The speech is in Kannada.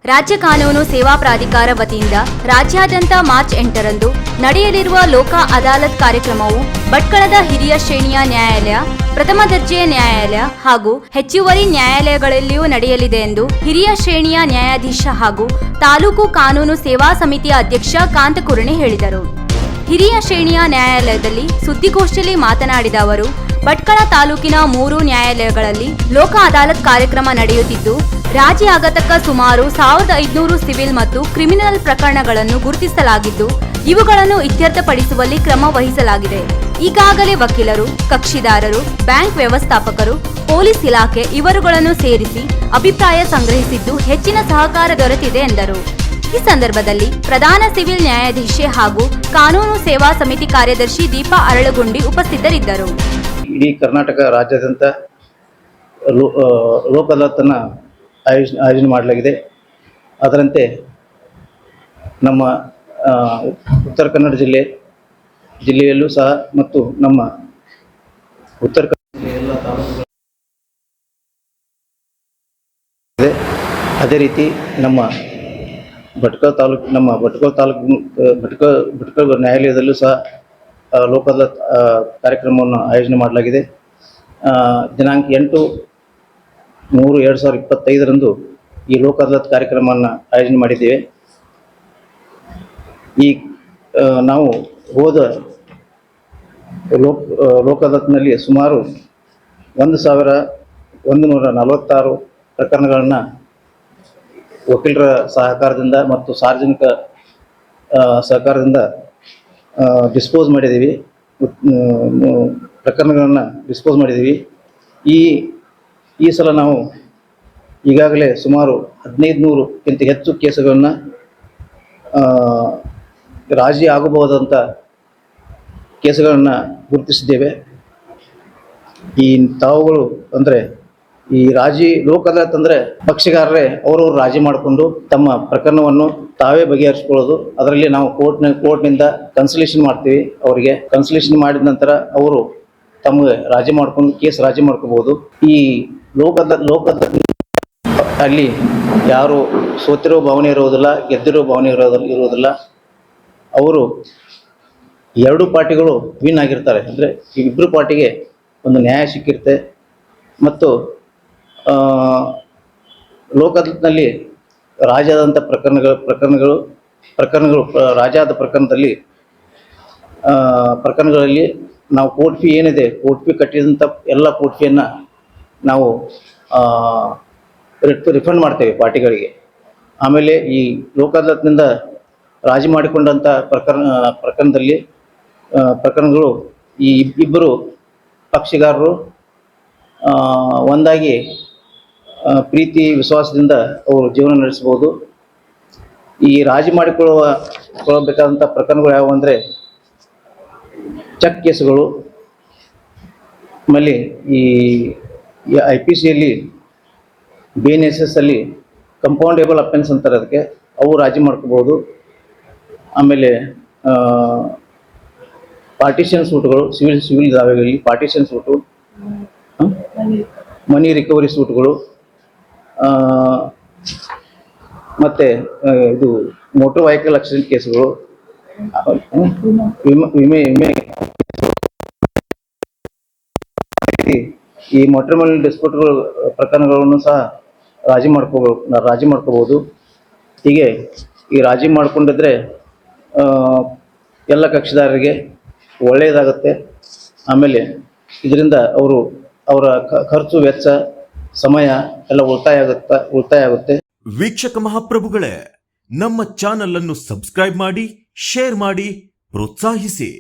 ರಾಜ್ಯ ಕಾನೂನು ಸೇವಾ ಪ್ರಾಧಿಕಾರ ವತಿಯಿಂದ ರಾಜ್ಯಾದ್ಯಂತ ಮಾರ್ಚ್ 8ರಂದು ನಡೆಯಲಿರುವ ಲೋಕ ಅದಾಲತ್ ಕಾರ್ಯಕ್ರಮವು ಭಟ್ಕಳದ ಹಿರಿಯ ಶ್ರೇಣಿಯ ನ್ಯಾಯಾಲಯ, ಪ್ರಥಮ ದರ್ಜೆಯ ನ್ಯಾಯಾಲಯ ಹಾಗೂ ಹೆಚ್ಚುವರಿ ನ್ಯಾಯಾಲಯಗಳಲ್ಲಿಯೂ ನಡೆಯಲಿದೆ ಎಂದು ಹಿರಿಯ ಶ್ರೇಣಿಯ ನ್ಯಾಯಾಧೀಶ ಹಾಗೂ ತಾಲೂಕು ಕಾನೂನು ಸೇವಾ ಸಮಿತಿಯ ಅಧ್ಯಕ್ಷ ಕಾಂತಕುರ್ಣೆ ಹೇಳಿದರು. ಹಿರಿಯ ಶ್ರೇಣಿಯ ನ್ಯಾಯಾಲಯದಲ್ಲಿ ಸುದ್ದಿಗೋಷ್ಠಿಯಲ್ಲಿ ಮಾತನಾಡಿದ ಅವರು, ಭಟ್ಕಳ ತಾಲೂಕಿನ 3 ನ್ಯಾಯಾಲಯಗಳಲ್ಲಿ ಲೋಕ ಅದಾಲತ್ ಕಾರ್ಯಕ್ರಮ ನಡೆಯುತ್ತಿದ್ದು, ರಾಜಿ ಆಗತಕ್ಕ ಸುಮಾರು 1500 ಸಿವಿಲ್ ಮತ್ತು ಕ್ರಿಮಿನಲ್ ಪ್ರಕರಣಗಳನ್ನು ಗುರುತಿಸಲಾಗಿದ್ದು, ಇವುಗಳನ್ನು ಇತ್ಯರ್ಥಪಡಿಸುವಲ್ಲಿ ಕ್ರಮ ವಹಿಸಲಾಗಿದೆ. ಈಗಾಗಲೇ ವಕೀಲರು, ಕಕ್ಷಿದಾರರು, ಬ್ಯಾಂಕ್ ವ್ಯವಸ್ಥಾಪಕರು, ಪೊಲೀಸ್ ಇಲಾಖೆ ಇವರುಗಳನ್ನು ಸೇರಿಸಿ ಅಭಿಪ್ರಾಯ ಸಂಗ್ರಹಿಸಿದ್ದು ಹೆಚ್ಚಿನ ಸಹಕಾರ ದೊರೆತಿದೆ ಎಂದರು. ಈ ಸಂದರ್ಭದಲ್ಲಿ ಪ್ರಧಾನ ಸಿವಿಲ್ ನ್ಯಾಯಾಧೀಶೆ ಹಾಗೂ ಕಾನೂನು ಸೇವಾ ಸಮಿತಿ ಕಾರ್ಯದರ್ಶಿ ದೀಪಾ ಅರಳಗುಂಡಿ ಉಪಸ್ಥಿತರಿದ್ದರು. ಇಡೀ ಕರ್ನಾಟಕ ರಾಜ್ಯಾದ್ಯಂತ ಲೋಕ ಅದಾಲತನ್ನು ಆಯೋಜನೆ ಮಾಡಲಾಗಿದೆ. ಅದರಂತೆ ನಮ್ಮ ಉತ್ತರ ಕನ್ನಡ ಜಿಲ್ಲೆಯಲ್ಲೂ ಸಹ ಮತ್ತು ನಮ್ಮ ಉತ್ತರ ಕನ್ನಡ ಎಲ್ಲ ತಾಲೂಕುಗಳು, ಅದೇ ರೀತಿ ನಮ್ಮ ಭಟ್ಕಳ ನ್ಯಾಯಾಲಯದಲ್ಲೂ ಸಹ ಲೋಕ ಅದಾಲತ್ ಕಾರ್ಯಕ್ರಮವನ್ನು ಆಯೋಜನೆ ಮಾಡಲಾಗಿದೆ. ದಿನಾಂಕ 8/3/2025 ಈ ಲೋಕ ಅದಾಲತ್ ಕಾರ್ಯಕ್ರಮವನ್ನು ಆಯೋಜನೆ ಮಾಡಿದ್ದೇವೆ. ಈ ನಾವು ಹೋದ ಲೋಕ ಅದಾಲತ್ನಲ್ಲಿ ಸುಮಾರು 1146 ಪ್ರಕರಣಗಳನ್ನು ವಕೀಲರ ಸಹಕಾರದಿಂದ ಮತ್ತು ಸಾರ್ವಜನಿಕ ಸಹಕಾರದಿಂದ ಡಿಸ್ಪೋಸ್ ಮಾಡಿದ್ದೀವಿ. ಪ್ರಕರಣಗಳನ್ನು ಡಿಸ್ಪೋಸ್ ಮಾಡಿದ್ದೀವಿ. ಈ ಸಲ ನಾವು ಈಗಾಗಲೇ ಸುಮಾರು 1500ಕ್ಕಿಂತ ಹೆಚ್ಚು ಕೇಸುಗಳನ್ನು ರಾಜಿ ಆಗಬಹುದಂಥ ಕೇಸುಗಳನ್ನು ಗುರುತಿಸಿದ್ದೇವೆ. ಈ ತಾವುಗಳು ಅಂದರೆ ಈ ರಾಜಿ ಲೋಕ ಅದಾಲತ್ ಅಂದರೆ ಪಕ್ಷಗಾರರೇ ಅವರವರು ರಾಜಿ ಮಾಡಿಕೊಂಡು ತಮ್ಮ ಪ್ರಕರಣವನ್ನು ತಾವೇ ಬಗೆಹರಿಸ್ಕೊಳ್ಳೋದು. ಅದರಲ್ಲಿ ನಾವು ಕೋರ್ಟ್ನಿಂದ ಕನ್ಸಲೇಷನ್ ಮಾಡ್ತೀವಿ. ಅವರಿಗೆ ಕನ್ಸಲೇಷನ್ ಮಾಡಿದ ನಂತರ ಅವರು ತಮಗೆ ರಾಜಿ ಮಾಡ್ಕೊಂಡು ಕೇಸ್ ರಾಜಿ ಮಾಡ್ಕೋಬಹುದು. ಈ ಲೋಕ ಅದಾಲತ್ ಅಲ್ಲಿ ಯಾರು ಸೋತಿರೋ ಭಾವನೆ ಇರೋದಿಲ್ಲ, ಗೆದ್ದಿರೋ ಭಾವನೆ ಇರೋದಿಲ್ಲ. ಅವರು 2 ಪಾರ್ಟಿಗಳು ವಿನ್ ಆಗಿರ್ತಾರೆ. ಅಂದರೆ ಈ ಇಬ್ಬರು ಪಾರ್ಟಿಗೆ ಒಂದು ನ್ಯಾಯ ಸಿಕ್ಕಿರುತ್ತೆ. ಮತ್ತು ಲೋಕ ಅದಾಲತ್ನಲ್ಲಿ ರಾಜಿಯಾದಂಥ ಪ್ರಕರಣಗಳು ರಾಜಿಯಾದ ಪ್ರಕರಣಗಳಲ್ಲಿ ನಾವು ಕೋರ್ಟ್ ಫೀ ಏನಿದೆ, ಕೋರ್ಟ್ ಫೀ ಕಟ್ಟಿದಂಥ ಎಲ್ಲ ಕೋರ್ಟ್ ಫೀಯನ್ನು ನಾವು ರಿಫಂಡ್ ಮಾಡ್ತೇವೆ ಪಾರ್ಟಿಗಳಿಗೆ. ಆಮೇಲೆ ಈ ಲೋಕ ಅದಾಲತ್ನಿಂದ ರಾಜಿ ಮಾಡಿಕೊಂಡಂಥ ಪ್ರಕರಣಗಳು ಈ ಇಬ್ಬರು ಪಕ್ಷಗಾರರು ಒಂದಾಗಿ ಪ್ರೀತಿ ವಿಶ್ವಾಸದಿಂದ ಅವರು ಜೀವನ ನಡೆಸಬಹುದು. ಈ ರಾಜಿ ಮಾಡಿಕೊಳ್ಳಬೇಕಾದಂಥ ಪ್ರಕರಣಗಳು ಯಾವುವು ಅಂದರೆ ಚೆಕ್ ಕೇಸುಗಳು, ಆಮೇಲೆ ಈ IPCಯಲ್ಲಿ BNSS ಅಲ್ಲಿ ಕಂಪೌಂಡೇಬಲ್ ಅಫೆನ್ಸ್ ಅಂತಾರೆ, ಅದಕ್ಕೆ ಅವು ರಾಜಿ ಮಾಡ್ಕೋಬಹುದು. ಆಮೇಲೆ ಪಾರ್ಟಿಷನ್ ಸೂಟ್ಗಳು, ಸಿವಿಲ್ ದಾವೆಗಳಲ್ಲಿ ಪಾರ್ಟಿಷನ್ ಸೂಟು, ಮನಿ ರಿಕವರಿ ಸೂಟ್ಗಳು, ಮತ್ತು ಇದು ಮೋಟರ್ ವೆಹಿಕಲ್ ಆಕ್ಸಿಡೆಂಟ್ ಕೇಸುಗಳು, ವಿಮೆ ಈ ಮ್ಯಾಟ್ರಿಮೋನಿಯಲ್ ಡಿಸ್ಪ್ಯೂಟ್ಗಳು ಪ್ರಕರಣಗಳನ್ನು ಸಹ ರಾಜಿ ಮಾಡ್ಕೋಬಹುದು. ಹೀಗೆ ಈ ರಾಜಿ ಮಾಡಿಕೊಂಡಿದ್ರೆ ಎಲ್ಲ ಕಕ್ಷಿದಾರರಿಗೆ ಒಳ್ಳೆಯದಾಗುತ್ತೆ. ಆಮೇಲೆ ಇದರಿಂದ ಅವರ ಖರ್ಚು ವೆಚ್ಚ ಸಮಯ ಎಲ್ಲ ಉಳಿತಾಯ ಆಗುತ್ತೆ. ವೀಕ್ಷಕ ಮಹಾಪ್ರಭುಗಳೇ, ನಮ್ಮ ಚಾನಲ್ ಅನ್ನು ಸಬ್ಸ್ಕ್ರೈಬ್ ಮಾಡಿ, ಶೇರ್ ಮಾಡಿ, ಪ್ರೋತ್ಸಾಹಿಸಿ.